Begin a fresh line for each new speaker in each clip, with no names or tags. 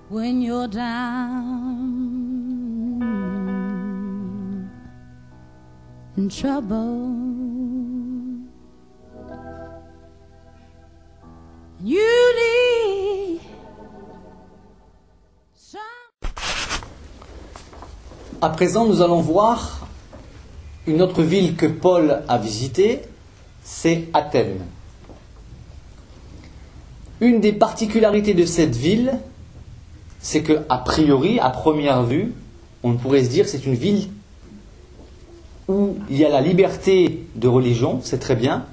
when you're down in trouble. You need some.
À présent, nous allons voir une autre ville que Paul a visitée, c'est Athènes. Une des particularités de cette ville, c'est que, a priori, à première vue, on pourrait se dire que c'est une ville où il y a la liberté de religion, c'est très bien,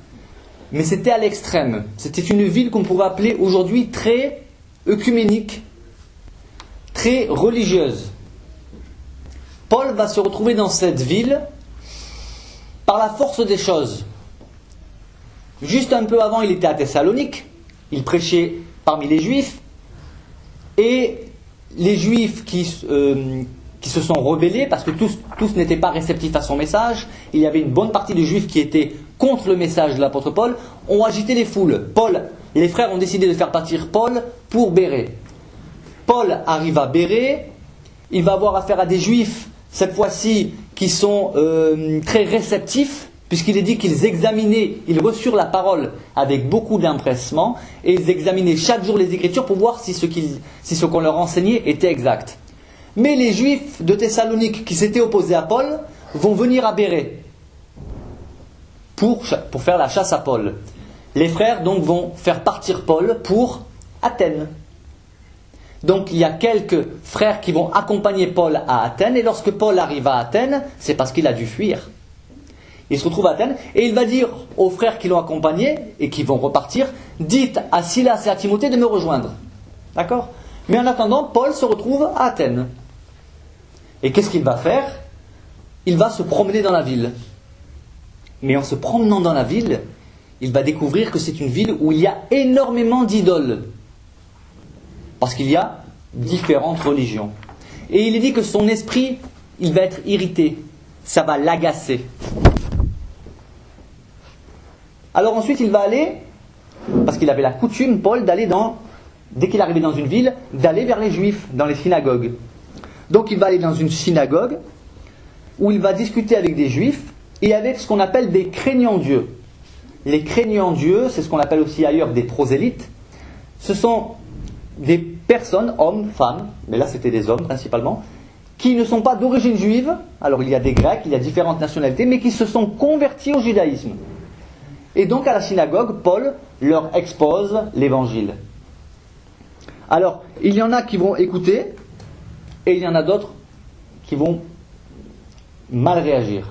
mais c'était à l'extrême. C'était une ville qu'on pourrait appeler aujourd'hui très œcuménique, très religieuse. Paul va se retrouver dans cette ville par la force des choses. Juste un peu avant, il était à Thessalonique, il prêchait parmi les Juifs, et les Juifs qui se sont rebellés, parce que tous n'étaient pas réceptifs à son message, il y avait une bonne partie de Juifs qui étaient contre le message de l'apôtre Paul, ont agité les foules. Les frères ont décidé de faire partir Paul pour Bérée. Paul arrive à Bérée, il va avoir affaire à des Juifs, cette fois-ci, qui sont très réceptifs, puisqu'il est dit qu'ils examinaient, ils reçurent la parole avec beaucoup d'empressement, et ils examinaient chaque jour les Écritures pour voir si ce qu'on leur enseignait était exact. Mais les Juifs de Thessalonique qui s'étaient opposés à Paul vont venir à Bérée pour faire la chasse à Paul. Les frères donc vont faire partir Paul pour Athènes. Donc il y a quelques frères qui vont accompagner Paul à Athènes, et lorsque Paul arrive à Athènes, c'est parce qu'il a dû fuir. Il se retrouve à Athènes, et il va dire aux frères qui l'ont accompagné, et qui vont repartir, dites à Silas et à Timothée de me rejoindre. D'accord ? Mais en attendant, Paul se retrouve à Athènes. Et qu'est-ce qu'il va faire ? Il va se promener dans la ville. Mais en se promenant dans la ville, il va découvrir que c'est une ville où il y a énormément d'idoles. Parce qu'il y a différentes religions. Et il est dit que son esprit, il va être irrité. Ça va l'agacer. Alors ensuite, il va aller, parce qu'il avait la coutume, Paul, dès qu'il arrivait dans une ville, d'aller vers les Juifs, dans les synagogues. Donc il va aller dans une synagogue, où il va discuter avec des Juifs, et avec ce qu'on appelle des craignants Dieu. Les craignants Dieu, c'est ce qu'on appelle aussi ailleurs des prosélytes. Ce sont des personnes, hommes, femmes, mais là c'était des hommes principalement, qui ne sont pas d'origine juive. Alors il y a des Grecs, il y a différentes nationalités, mais qui se sont convertis au judaïsme. Et donc à la synagogue, Paul leur expose l'évangile. Alors, il y en a qui vont écouter, et il y en a d'autres qui vont mal réagir.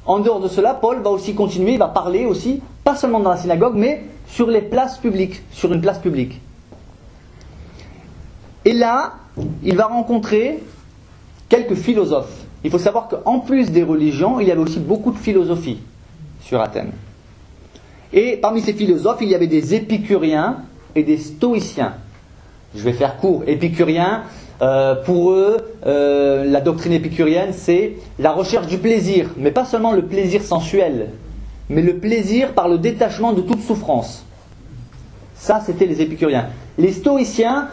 En dehors de cela, Paul va aussi continuer, il va parler aussi, pas seulement dans la synagogue, mais sur les places publiques, sur une place publique. Et là, il va rencontrer quelques philosophes. Il faut savoir qu'en plus des religions, il y avait aussi beaucoup de philosophie sur Athènes. Et parmi ces philosophes, il y avait des épicuriens et des stoïciens. Je vais faire court. Épicuriens, pour eux, la doctrine épicurienne, c'est la recherche du plaisir, mais pas seulement le plaisir sensuel, mais le plaisir par le détachement de toute souffrance. Ça, c'était les épicuriens. Les stoïciens,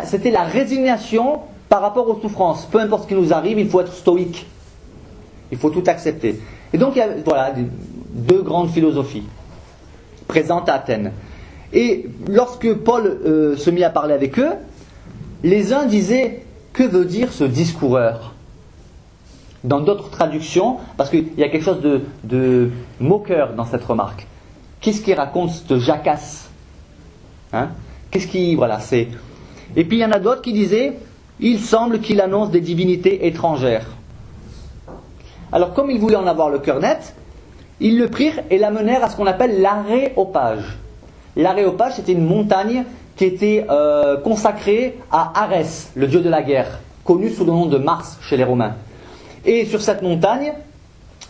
c'était la résignation par rapport aux souffrances. Peu importe ce qui nous arrive, il faut être stoïque. Il faut tout accepter. Et donc, il y a deux grandes philosophies présentes à Athènes. Et lorsque Paul se mit à parler avec eux, les uns disaient « Que veut dire ce discoureur ?» Dans d'autres traductions, parce qu'il y a quelque chose de moqueur dans cette remarque. Qu'est-ce qu'il raconte, cette jacasse ? Qu'est-ce qui... Voilà, c'est... Et puis il y en a d'autres qui disaient « Il semble qu'il annonce des divinités étrangères. » Alors comme ils voulaient en avoir le cœur net, ils le prirent et l'amenèrent à ce qu'on appelle l'Aréopage. L'Aréopage, c'était une montagne qui était consacrée à Arès, le dieu de la guerre, connu sous le nom de Mars chez les Romains. Et sur cette montagne,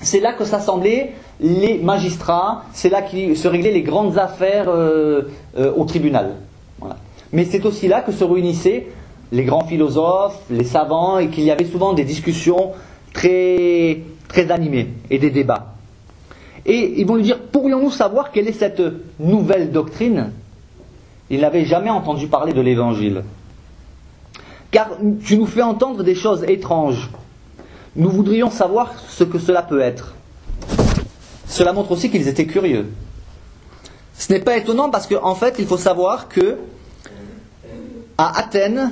c'est là que s'assemblaient les magistrats, c'est là que se réglaient les grandes affaires au tribunal. Voilà. Mais c'est aussi là que se réunissaient les grands philosophes, les savants, et qu'il y avait souvent des discussions très, très animées et des débats. Et ils vont lui dire, pourrions-nous savoir quelle est cette nouvelle doctrine Il n'avait jamais entendu parler de l'Évangile. Car tu nous fais entendre des choses étranges. Nous voudrions savoir ce que cela peut être. Cela montre aussi qu'ils étaient curieux. Ce n'est pas étonnant parce qu'en fait, il faut savoir que à Athènes,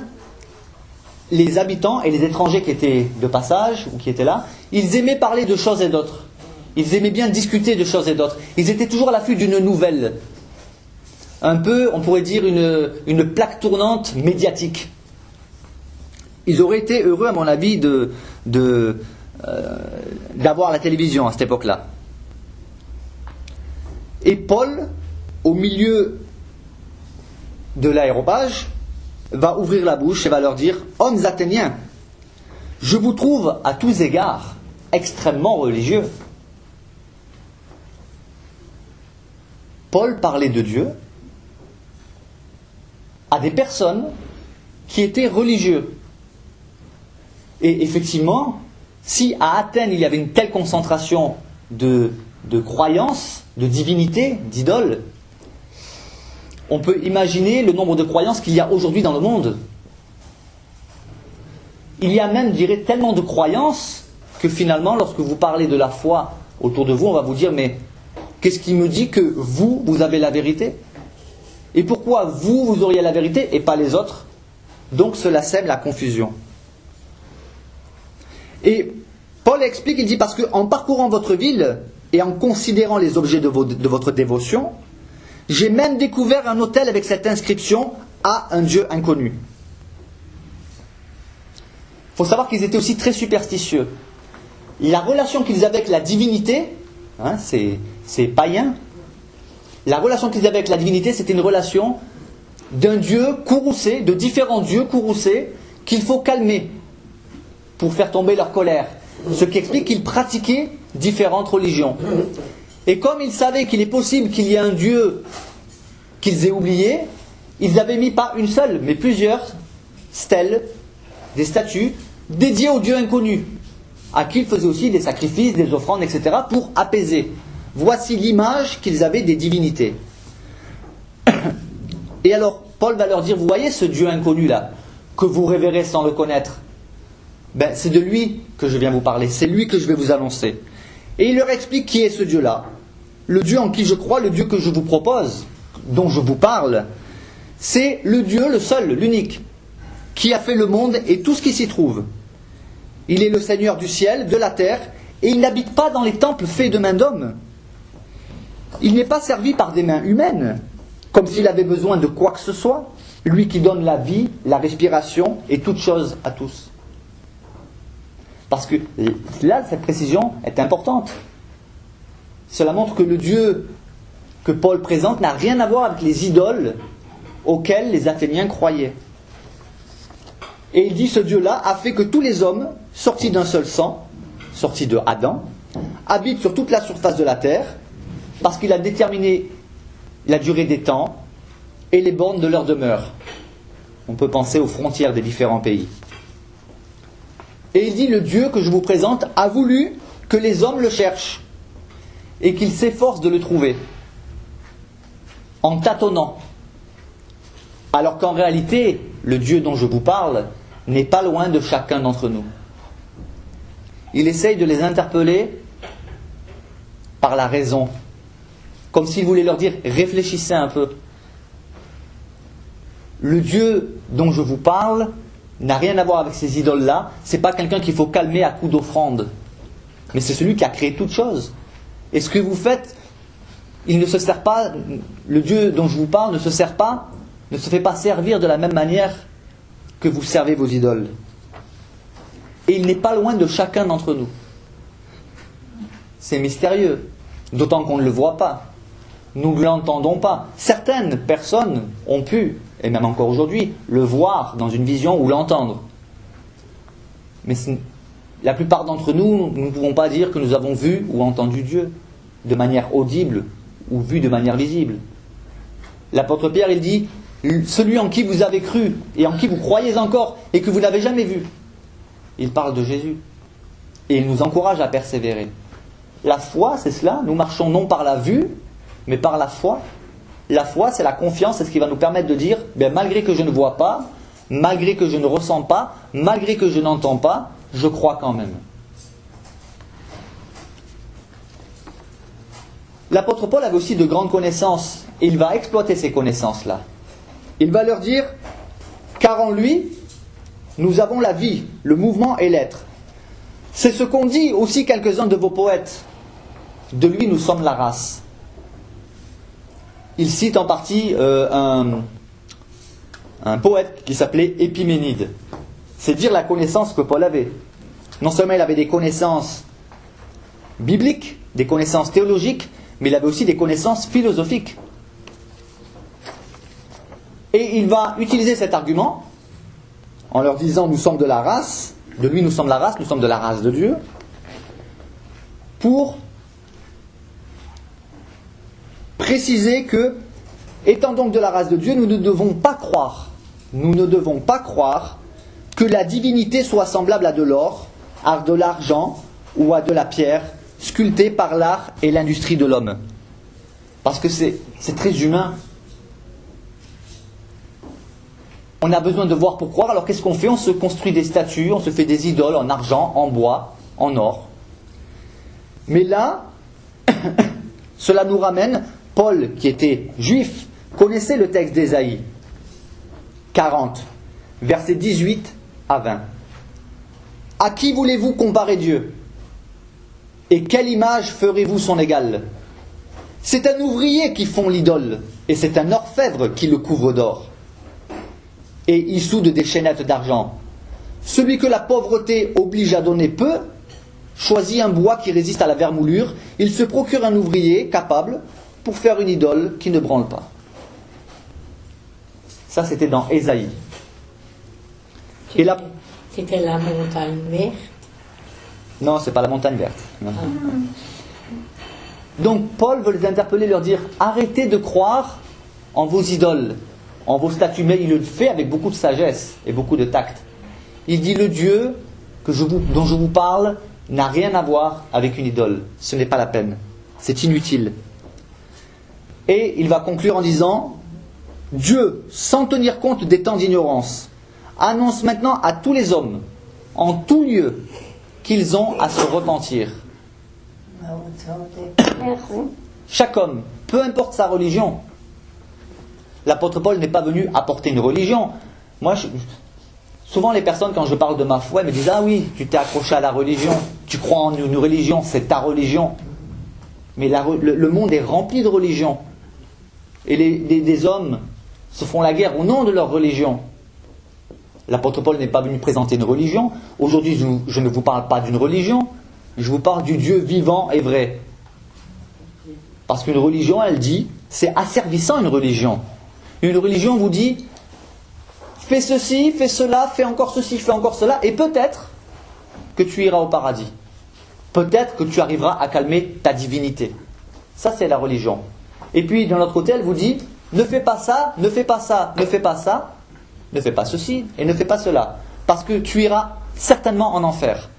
les habitants et les étrangers qui étaient de passage ou qui étaient là, ils aimaient parler de choses et d'autres. Ils aimaient bien discuter de choses et d'autres. Ils étaient toujours à l'affût d'une nouvelle. Un peu, on pourrait dire, une plaque tournante médiatique. Ils auraient été heureux, à mon avis, d'avoir la télévision à cette époque-là. Et Paul, au milieu de l'aréopage, va ouvrir la bouche et va leur dire « Hommes athéniens, je vous trouve à tous égards extrêmement religieux. » Paul parlait de Dieu à des personnes qui étaient religieux. Et effectivement, si à Athènes il y avait une telle concentration de croyances, de divinités, d'idoles, on peut imaginer le nombre de croyances qu'il y a aujourd'hui dans le monde. Il y a même, je dirais, tellement de croyances que finalement, lorsque vous parlez de la foi autour de vous, on va vous dire, mais qu'est-ce qui me dit que vous avez la vérité ? Et pourquoi vous auriez la vérité et pas les autres ? Donc cela sème la confusion. Et Paul explique, il dit, parce qu'en parcourant votre ville et en considérant les objets de votre dévotion, j'ai même découvert un autel avec cette inscription « à un Dieu inconnu ». Il faut savoir qu'ils étaient aussi très superstitieux. La relation qu'ils avaient avec la divinité, c'est païen, la relation qu'ils avaient avec la divinité, c'était une relation d'un Dieu courroucé, de différents dieux courroucés, qu'il faut calmer pour faire tomber leur colère. Ce qui explique qu'ils pratiquaient différentes religions. Et comme ils savaient qu'il est possible qu'il y ait un Dieu qu'ils aient oublié, ils avaient mis pas une seule, mais plusieurs stèles, des statues, dédiées au Dieu inconnu, à qui ils faisaient aussi des sacrifices, des offrandes, etc., pour apaiser. Voici l'image qu'ils avaient des divinités. Et alors, Paul va leur dire, vous voyez ce Dieu inconnu là, que vous révérez sans le connaître, c'est de lui que je viens vous parler, c'est lui que je vais vous annoncer. Et il leur explique qui est ce Dieu-là. Le Dieu en qui je crois, le Dieu que je vous propose, dont je vous parle, c'est le Dieu, le seul, l'unique, qui a fait le monde et tout ce qui s'y trouve. Il est le Seigneur du ciel, de la terre, et il n'habite pas dans les temples faits de mains d'hommes. Il n'est pas servi par des mains humaines, comme s'il avait besoin de quoi que ce soit, lui qui donne la vie, la respiration et toute chose à tous. Parce que là, cette précision est importante. Cela montre que le Dieu que Paul présente n'a rien à voir avec les idoles auxquelles les Athéniens croyaient. Et il dit, ce Dieu-là a fait que tous les hommes, sortis d'un seul sang, sortis de Adam, habitent sur toute la surface de la terre, parce qu'il a déterminé la durée des temps et les bornes de leur demeure. On peut penser aux frontières des différents pays. Et il dit, le Dieu que je vous présente a voulu que les hommes le cherchent et qu'ils s'efforcent de le trouver en tâtonnant. Alors qu'en réalité, le Dieu dont je vous parle n'est pas loin de chacun d'entre nous. Il essaye de les interpeller par la raison, comme s'il voulait leur dire, réfléchissez un peu. Le Dieu dont je vous parle n'a rien à voir avec ces idoles-là. C'est pas quelqu'un qu'il faut calmer à coups d'offrande, mais c'est celui qui a créé toutes choses. Et ce que vous faites, il ne se sert pas, le Dieu dont je vous parle ne se fait pas servir de la même manière que vous servez vos idoles. Et il n'est pas loin de chacun d'entre nous. C'est mystérieux, d'autant qu'on ne le voit pas. Nous ne l'entendons pas. Certaines personnes ont pu, et même encore aujourd'hui, le voir dans une vision ou l'entendre. Mais la plupart d'entre nous, nous ne pouvons pas dire que nous avons vu ou entendu Dieu de manière audible ou vu de manière visible. L'apôtre Pierre, il dit, celui en qui vous avez cru et en qui vous croyez encore et que vous n'avez jamais vu. Il parle de Jésus. Et il nous encourage à persévérer. La foi, c'est cela. Nous marchons non par la vue, mais par la foi. la foi, c'est la confiance, c'est ce qui va nous permettre de dire, malgré que je ne vois pas, malgré que je ne ressens pas, malgré que je n'entends pas, je crois quand même. L'apôtre Paul avait aussi de grandes connaissances, et il va exploiter ces connaissances-là. Il va leur dire, car en lui, nous avons la vie, le mouvement et l'être. C'est ce qu'ont dit aussi quelques-uns de vos poètes. De lui, nous sommes la race. Il cite en partie un poète qui s'appelait Épiménide. C'est dire la connaissance que Paul avait. Non seulement il avait des connaissances bibliques, des connaissances théologiques, mais il avait aussi des connaissances philosophiques. Et il va utiliser cet argument en leur disant nous sommes de la race, de lui nous sommes la race, nous sommes de la race de Dieu, pour préciser que, étant donc de la race de Dieu, nous ne devons pas croire que la divinité soit semblable à de l'or, à de l'argent ou à de la pierre, sculptée par l'art et l'industrie de l'homme. Parce que c'est très humain. On a besoin de voir pour croire, alors qu'est-ce qu'on fait? On se construit des statues, on se fait des idoles en argent, en bois, en or. Mais là, cela nous ramène, Paul, qui était juif, connaissait le texte d'Ésaïe 40, versets 18 à 20. À qui voulez-vous comparer Dieu? Et quelle image ferez-vous son égal? C'est un ouvrier qui fond l'idole, et c'est un orfèvre qui le couvre d'or. Et il soude des chaînettes d'argent. Celui que la pauvreté oblige à donner peu, choisit un bois qui résiste à la vermoulure, il se procure un ouvrier capable pour faire une idole qui ne branle pas. Ça, c'était dans Ésaïe. Et là,
c'était la montagne verte.
Non, c'est pas la montagne verte. Non. Donc, Paul veut les interpeller, leur dire arrêtez de croire en vos idoles, en vos statues, mais il le fait avec beaucoup de sagesse et beaucoup de tact. Il dit le Dieu dont je vous parle n'a rien à voir avec une idole. Ce n'est pas la peine. C'est inutile. Et il va conclure en disant Dieu, sans tenir compte des temps d'ignorance, annonce maintenant à tous les hommes, en tout lieu, qu'ils ont à se repentir. Chaque homme, peu importe sa religion. L'apôtre Paul n'est pas venu apporter une religion. Moi, souvent les personnes, quand je parle de ma foi, me disent ah oui, tu t'es accroché à la religion, tu crois en une religion, c'est ta religion. Mais le monde est rempli de religions. Et des hommes se font la guerre au nom de leur religion. L'apôtre Paul n'est pas venu présenter une religion. Aujourd'hui, je ne vous parle pas d'une religion, je vous parle du Dieu vivant et vrai. Parce qu'une religion, elle dit, c'est asservissant une religion. Une religion vous dit, fais ceci, fais cela, fais encore ceci, fais encore cela, et peut-être que tu iras au paradis. Peut-être que tu arriveras à calmer ta divinité. Ça, c'est la religion. Et puis, d'un autre côté, elle vous dit, ne fais pas ça, ne fais pas ça, ne fais pas ça, ne fais pas ceci, et ne fais pas cela. Parce que tu iras certainement en enfer.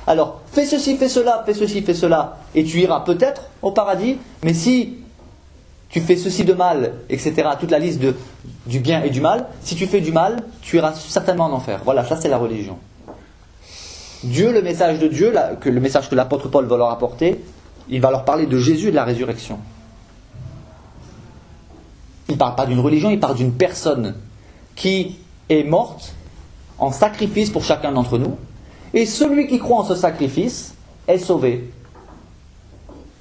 Alors, fais ceci, fais cela, et tu iras peut-être au paradis, mais si tu fais ceci de mal, etc., toute la liste du bien et du mal, si tu fais du mal, tu iras certainement en enfer. Voilà, ça c'est la religion. Dieu, le message de Dieu, le message que l'apôtre Paul va leur apporter, il va leur parler de Jésus et de la résurrection. Il ne parle pas d'une religion, il parle d'une personne qui est morte en sacrifice pour chacun d'entre nous, et celui qui croit en ce sacrifice est sauvé.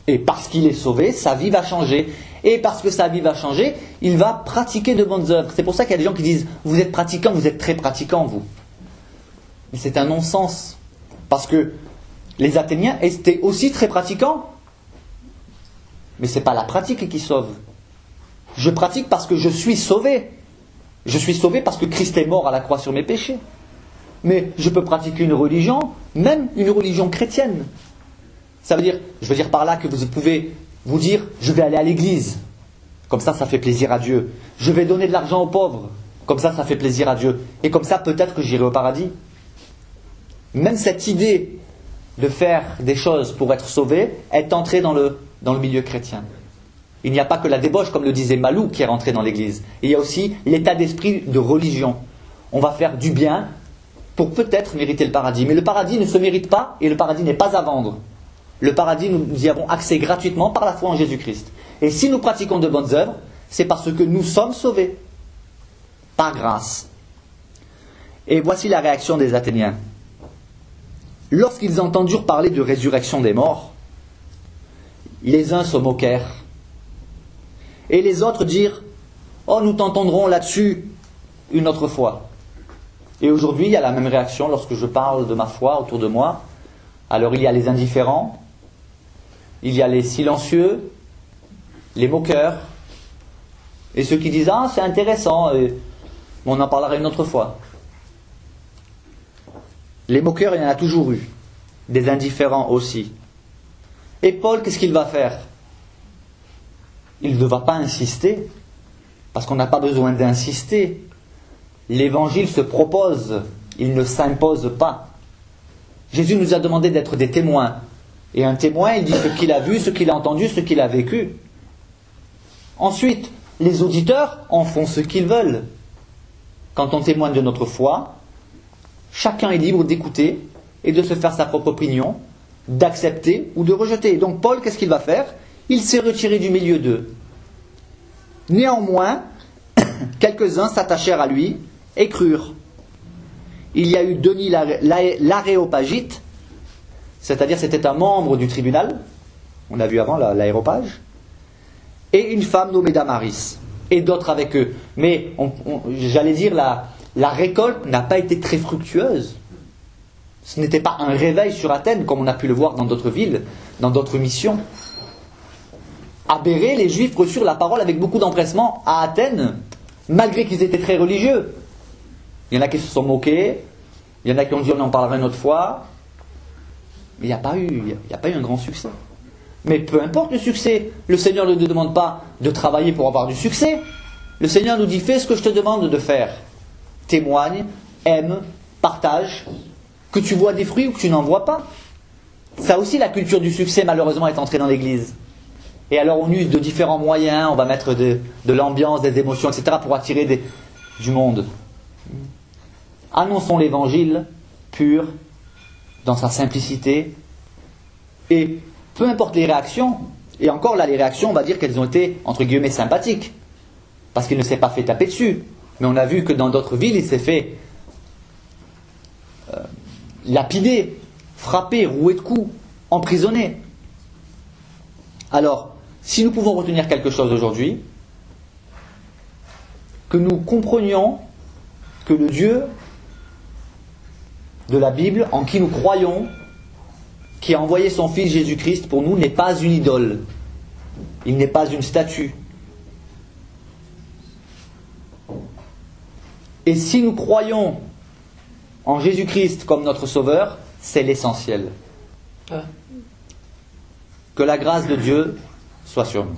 Et parce qu'il est sauvé, sa vie va changer. Et parce que sa vie va changer, il va pratiquer de bonnes œuvres. C'est pour ça qu'il y a des gens qui disent « Vous êtes pratiquants, vous êtes très pratiquants, vous. » Mais c'est un non-sens. Parce que les Athéniens étaient aussi très pratiquants. Mais ce n'est pas la pratique qui sauve. Je pratique parce que je suis sauvé. Je suis sauvé parce que Christ est mort à la croix sur mes péchés. Mais je peux pratiquer une religion, même une religion chrétienne. Ça veut dire, je veux dire par là que vous pouvez vous dire, je vais aller à l'église. Comme ça fait plaisir à Dieu. Je vais donner de l'argent aux pauvres. Comme ça fait plaisir à Dieu. Et comme ça, peut-être que j'irai au paradis. Même cette idée de faire des choses pour être sauvé est entrée dans le milieu chrétien. Il n'y a pas que la débauche, comme le disait Malou, qui est rentré dans l'église. Il y a aussi l'état d'esprit de religion. On va faire du bien pour peut-être mériter le paradis. Mais le paradis ne se mérite pas et le paradis n'est pas à vendre. Le paradis, nous y avons accès gratuitement par la foi en Jésus-Christ. Et si nous pratiquons de bonnes œuvres, c'est parce que nous sommes sauvés. Par grâce. Et voici la réaction des Athéniens. Lorsqu'ils entendirent parler de résurrection des morts, les uns se moquèrent. Et les autres dirent, « Oh, nous t'entendrons là-dessus une autre fois. » Et aujourd'hui, il y a la même réaction lorsque je parle de ma foi autour de moi. Alors il y a les indifférents, il y a les silencieux, les moqueurs, et ceux qui disent « Ah, c'est intéressant, on en parlera une autre fois. » Les moqueurs, il y en a toujours eu. Des indifférents aussi. Et Paul, qu'est-ce qu'il va faire? Il ne va pas insister, parce qu'on n'a pas besoin d'insister. L'évangile se propose, il ne s'impose pas. Jésus nous a demandé d'être des témoins. Et un témoin, il dit ce qu'il a vu, ce qu'il a entendu, ce qu'il a vécu. Ensuite, les auditeurs en font ce qu'ils veulent. Quand on témoigne de notre foi, chacun est libre d'écouter et de se faire sa propre opinion, d'accepter ou de rejeter. Donc Paul, qu'est-ce qu'il va faire? Il s'est retiré du milieu d'eux. Néanmoins, quelques-uns s'attachèrent à lui et crurent. Il y a eu Denis l'Aréopagite, c'est-à-dire c'était un membre du tribunal, on a vu avant l'aéropage, et une femme nommée Damaris, et d'autres avec eux. Mais j'allais dire, la récolte n'a pas été très fructueuse. Ce n'était pas un réveil sur Athènes, comme on a pu le voir dans d'autres villes, dans d'autres missions. À Bérée, les Juifs reçurent la parole avec beaucoup d'empressement. À Athènes, malgré qu'ils étaient très religieux, il y en a qui se sont moqués, il y en a qui ont dit on en parlera une autre fois. Mais il n'y a pas eu un grand succès. Mais peu importe le succès, le Seigneur ne nous demande pas de travailler pour avoir du succès. Le Seigneur nous dit fais ce que je te demande de faire. Témoigne, aime, partage, que tu vois des fruits ou que tu n'en vois pas. Ça aussi, la culture du succès, malheureusement, est entrée dans l'Église. Et alors on use de différents moyens, on va mettre de l'ambiance, des émotions, etc. pour attirer du monde. Annonçons l'Évangile pur, dans sa simplicité, et peu importe les réactions, et encore là les réactions, on va dire qu'elles ont été, entre guillemets, sympathiques, parce qu'il ne s'est pas fait taper dessus. Mais on a vu que dans d'autres villes, il s'est fait lapider, frapper, rouer de coups, emprisonner. Alors, si nous pouvons retenir quelque chose aujourd'hui, que nous comprenions que le Dieu de la Bible, en qui nous croyons, qui a envoyé son Fils Jésus-Christ pour nous, n'est pas une idole. Il n'est pas une statue. Et si nous croyons en Jésus-Christ comme notre Sauveur, c'est l'essentiel. Que la grâce de Dieu soit sur nous.